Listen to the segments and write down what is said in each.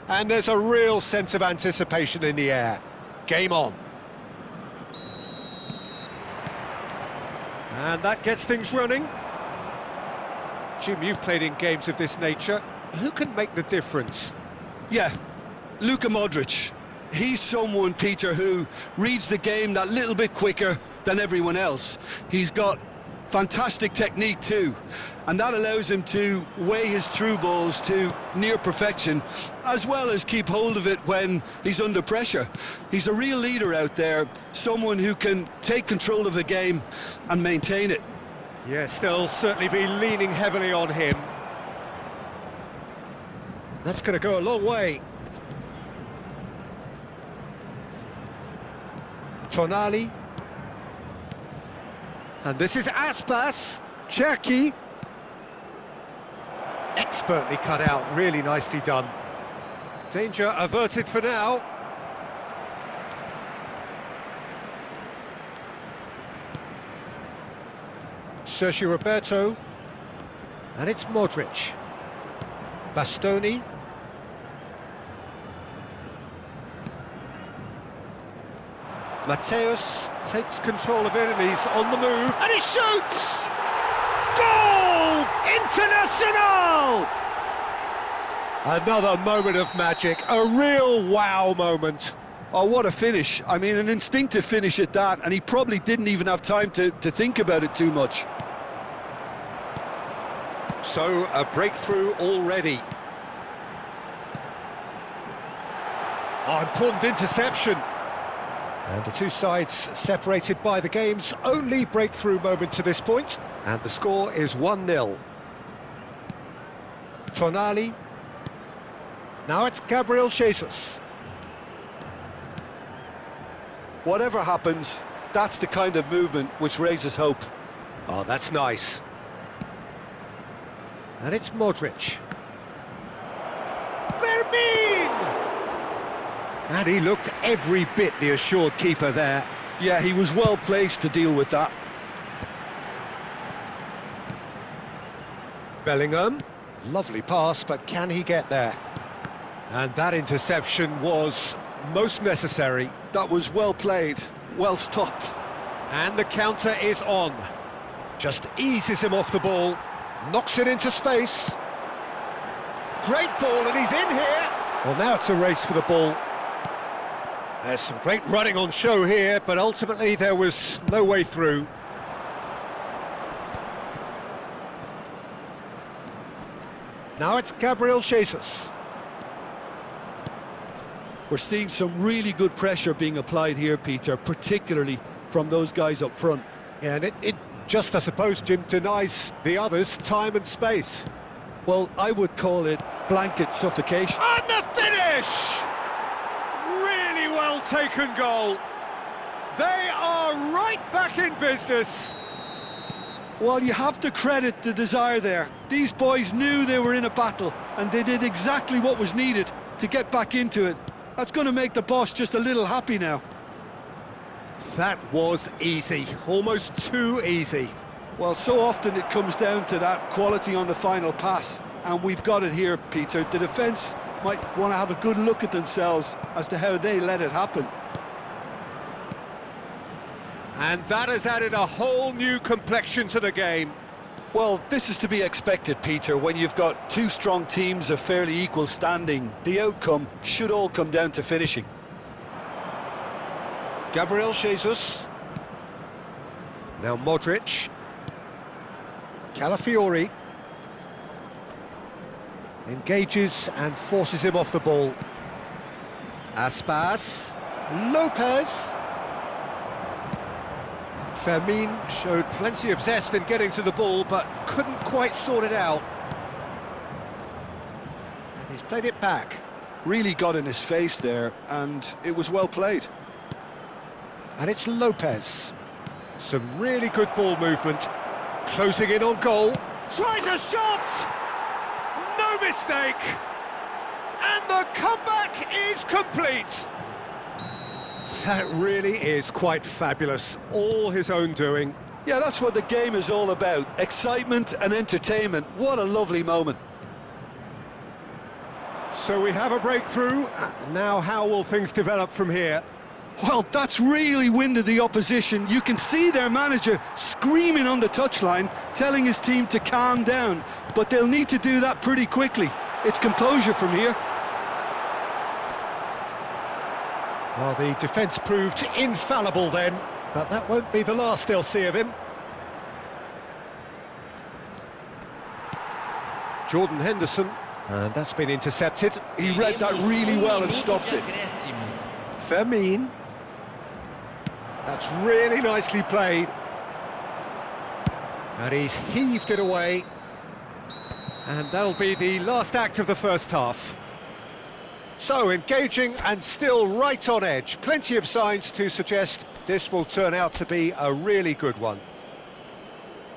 And there's a real sense of anticipation in the air. Game on. And that gets things running. Jim, you've played in games of this nature. Who can make the difference? Yeah, Luka Modric. He's someone, Peter, who reads the game that little bit quicker than everyone else. He's got fantastic technique too, and that allows him to weigh his through balls to near perfection, as well as keep hold of it when he's under pressure. He's a real leader out there, someone who can take control of the game and maintain it. Yes, they'll certainly be leaning heavily on him. That's going to go a long way. Tonali. And this is Aspas. Cherki. Expertly cut out, really nicely done. Danger averted for now. Sergio Roberto. And it's Modric. Bastoni. Mateus takes control of it and he's on the move. And he shoots! Goal! International! Another moment of magic, a real wow moment. Oh, what a finish. I mean, an instinctive finish at that, and he probably didn't even have time to think about it too much. So, a breakthrough already. Oh, important interception. And the two sides separated by the game's only breakthrough moment to this point. And the score is 1-0. Tonali. Now it's Gabriel Jesus. Whatever happens, that's the kind of movement which raises hope. Oh, that's nice. And it's Modric. Fermin! And he looked every bit the assured keeper there. Yeah, he was well placed to deal with that. Bellingham. Lovely pass, but can he get there? And that interception was most necessary. That was well played, well stopped. And the counter is on. Just eases him off the ball. Knocks it into space. Great ball, and he's in here. Well, now it's a race for the ball. There's some great running on show here, but ultimately there was no way through. Now it's Gabriel Jesus. We're seeing some really good pressure being applied here, Peter, particularly from those guys up front. Yeah, and it just, I suppose, Jim, denies the others time and space. Well, I would call it blanket suffocation. And the finish! Really well taken goal. They are right back in business. Well, you have to credit the desire there. These boys knew they were in a battle, and they did exactly what was needed to get back into it. That's going to make the boss just a little happy now. That was easy, almost too easy. Well, so often it comes down to that quality on the final pass, and we've got it here, Peter. The defence might want to have a good look at themselves as to how they let it happen. And that has added a whole new complexion to the game. Well, this is to be expected, Peter, when you've got two strong teams of fairly equal standing. The outcome should all come down to finishing. Gabriel Jesus. Now Modric. Calafiori. Engages and forces him off the ball. Aspas. Lopez. Fermin showed plenty of zest in getting to the ball, but couldn't quite sort it out. And he's played it back. Really got in his face there, and it was well played. And it's Lopez. Some really good ball movement. Closing in on goal. Tries a shot! No mistake! And the comeback is complete! That really is quite fabulous. All his own doing. Yeah, that's what the game is all about. Excitement and entertainment. What a lovely moment. So we have a breakthrough. Now how will things develop from here? Well, that's really winded the opposition. You can see their manager screaming on the touchline, telling his team to calm down. But they'll need to do that pretty quickly. It's composure from here. Well, the defence proved infallible then, but that won't be the last they'll see of him. Jordan Henderson, and that's been intercepted. He read that really well and stopped it. Fermin. That's really nicely played. And he's heaved it away. And that'll be the last act of the first half. So, engaging and still right on edge. Plenty of signs to suggest this will turn out to be a really good one.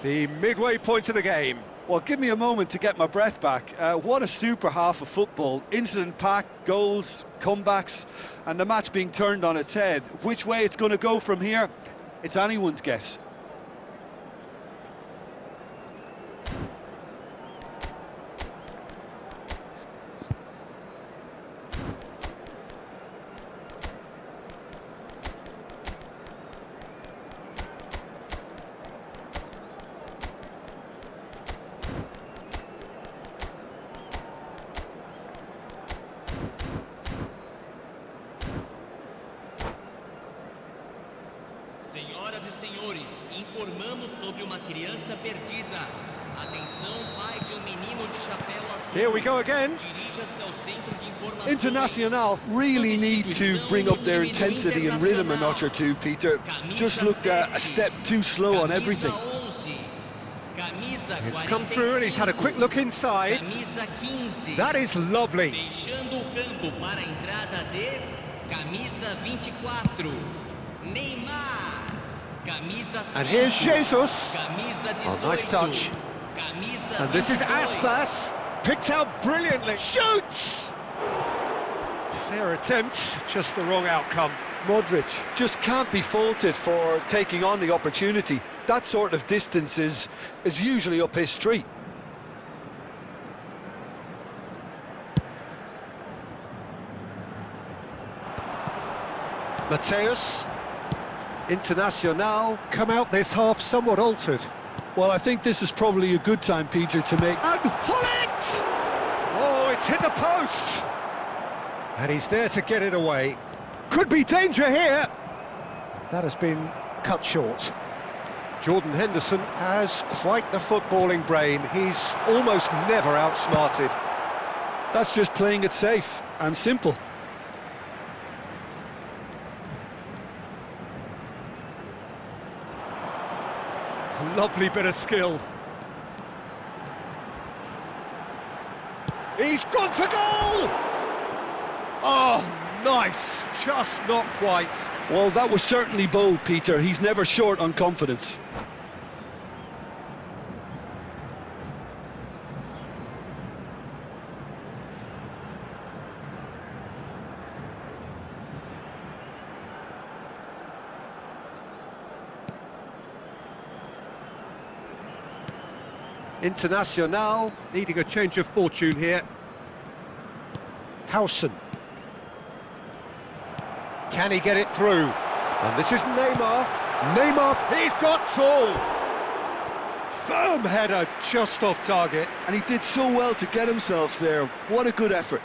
The midway point of the game. Well, give me a moment to get my breath back. What a super half of football. Incident-packed, goals, comebacks, and the match being turned on its head. Which way it's going to go from here, it's anyone's guess. Senhoras e senhores, informamos sobre uma criança perdida. Atenção, pai de menino de chapéu azul. Here we go again. Dirija-se ao centro de informações. Internacional really need to bring up their intensity and rhythm a notch or two, Peter. Just looked a step too slow on everything. It's come through and he's had a quick look inside. That is lovely. Deixando o campo para a entrada de camisa 24. Neymar. And here's Jesus. Oh, nice touch. And this is Aspas. Picked out brilliantly. Shoots! Fair attempt, just the wrong outcome. Modric just can't be faulted for taking on the opportunity. That sort of distance is usually up his street. Mateus. Internacional come out this half somewhat altered. Well, I think this is probably a good time, Peter, to make... And Hullet! Oh, it's hit the post! And he's there to get it away. Could be danger here! That has been cut short. Jordan Henderson has quite the footballing brain. He's almost never outsmarted. That's just playing it safe and simple. Lovely bit of skill. He's gone for goal! Oh, nice. Just not quite. Well, that was certainly bold, Peter. He's never short on confidence. Internacional needing a change of fortune here. Howson. Can he get it through? And this is Neymar. Neymar, he's got tall. Firm header, just off target. And he did so well to get himself there. What a good effort.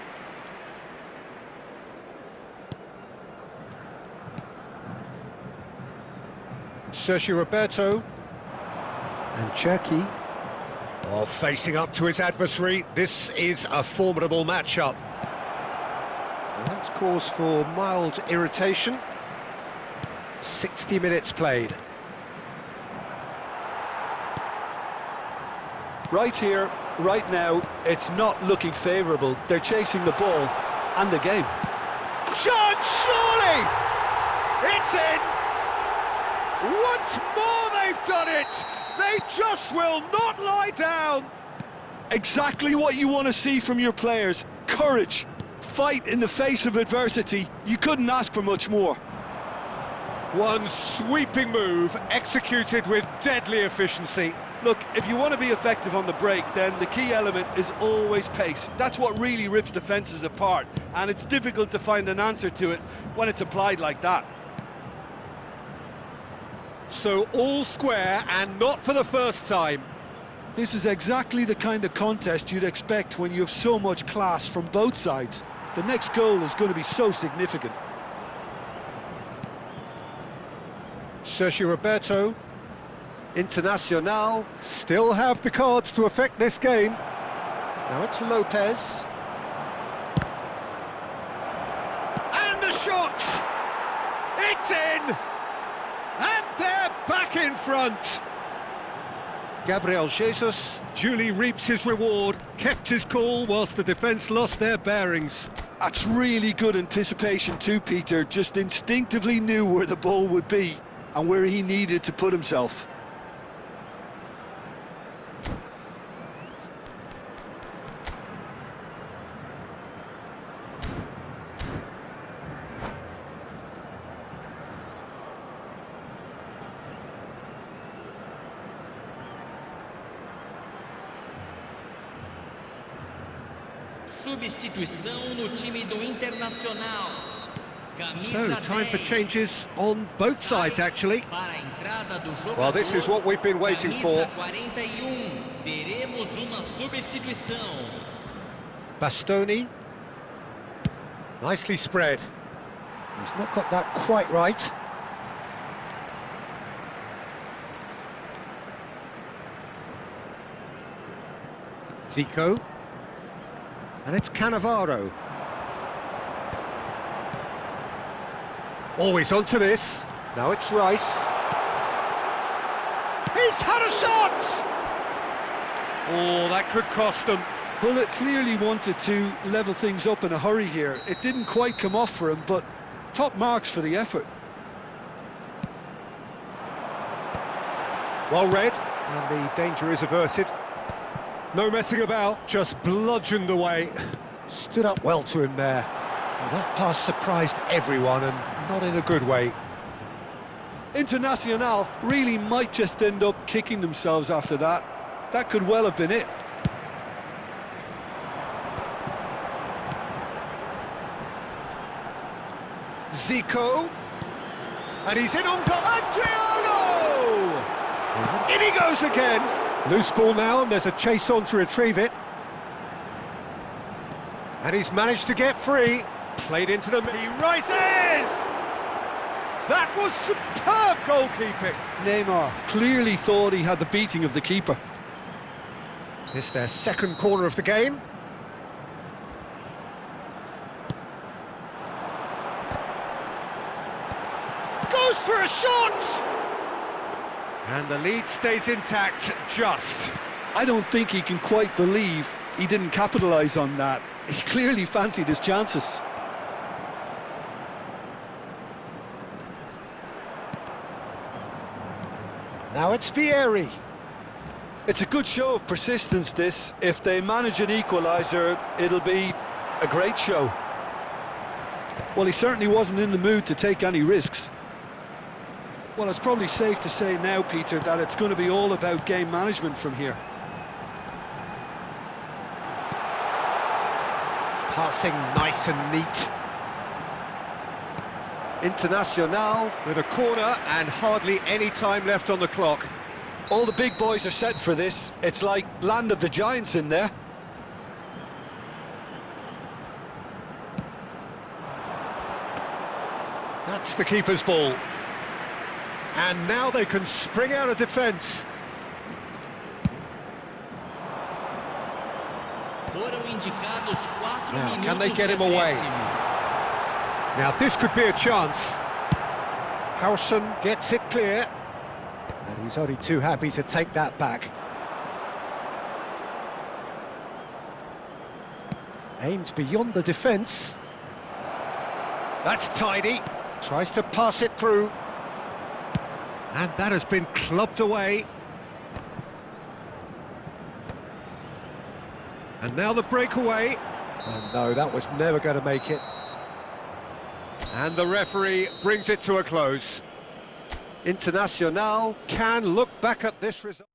Sergio Roberto. And Cherki. Oh, facing up to his adversary. This is a formidable matchup. And that's cause for mild irritation. 60 minutes played. Right here, right now, it's not looking favourable. They're chasing the ball and the game. Chance, surely! It's in! Once more they've done it! They just will not lie down! Exactly what you want to see from your players. Courage, fight in the face of adversity. You couldn't ask for much more. One sweeping move, executed with deadly efficiency. Look, if you want to be effective on the break, then the key element is always pace. That's what really rips defences apart, and it's difficult to find an answer to it when it's applied like that. So all square, and not for the first time. This is exactly the kind of contest you'd expect when you have so much class from both sides. The next goal is going to be so significant. Sergio Roberto, Internacional, still have the cards to affect this game. Now it's Lopez. And the shot! It's in! And they're back in front! Gabriel Jesus duly reaps his reward, kept his cool whilst the defence lost their bearings. That's really good anticipation too, Peter. Just instinctively knew where the ball would be and where he needed to put himself. Substituição no time do Internacional. So, time for changes on both sides, actually. Well, this is what we've been waiting for. Teremos uma substituição. Bastoni. Nicely spread. He's not got that quite right. Zico. And it's Cannavaro. Always onto this. Now it's Rice. He's had a shot! Oh, that could cost them. Well, it clearly wanted to level things up in a hurry here. It didn't quite come off for him, but top marks for the effort. Well read, and the danger is averted. No messing about, just bludgeoned away. Stood up well to him there. Well, that pass surprised everyone, and not in a good way. Internacional really might just end up kicking themselves after that. That could well have been it. Zico. And he's in on goal. Adriano! In he goes again. Loose ball now, and there's a chase on to retrieve it. And he's managed to get free. Played into the... He rises! That was superb goalkeeping. Neymar clearly thought he had the beating of the keeper. It's their second corner of the game. Goes for a shot! And the lead stays intact, just. I don't think he can quite believe he didn't capitalise on that. He clearly fancied his chances. Now it's Vieri. It's a good show of persistence, this. If they manage an equaliser, it'll be a great show. Well, he certainly wasn't in the mood to take any risks. Well, it's probably safe to say now, Peter, that it's going to be all about game management from here. Passing nice and neat. Internacional with a corner and hardly any time left on the clock. All the big boys are set for this. It's like land of the giants in there. That's the keeper's ball. And now they can spring out of defence. Now, can they get him away? Now, this could be a chance. Howson gets it clear. And he's only too happy to take that back. Aimed beyond the defence. That's tidy. Tries to pass it through. And that has been clubbed away. And now the breakaway. And no, that was never going to make it. And the referee brings it to a close. Internacional can look back at this result.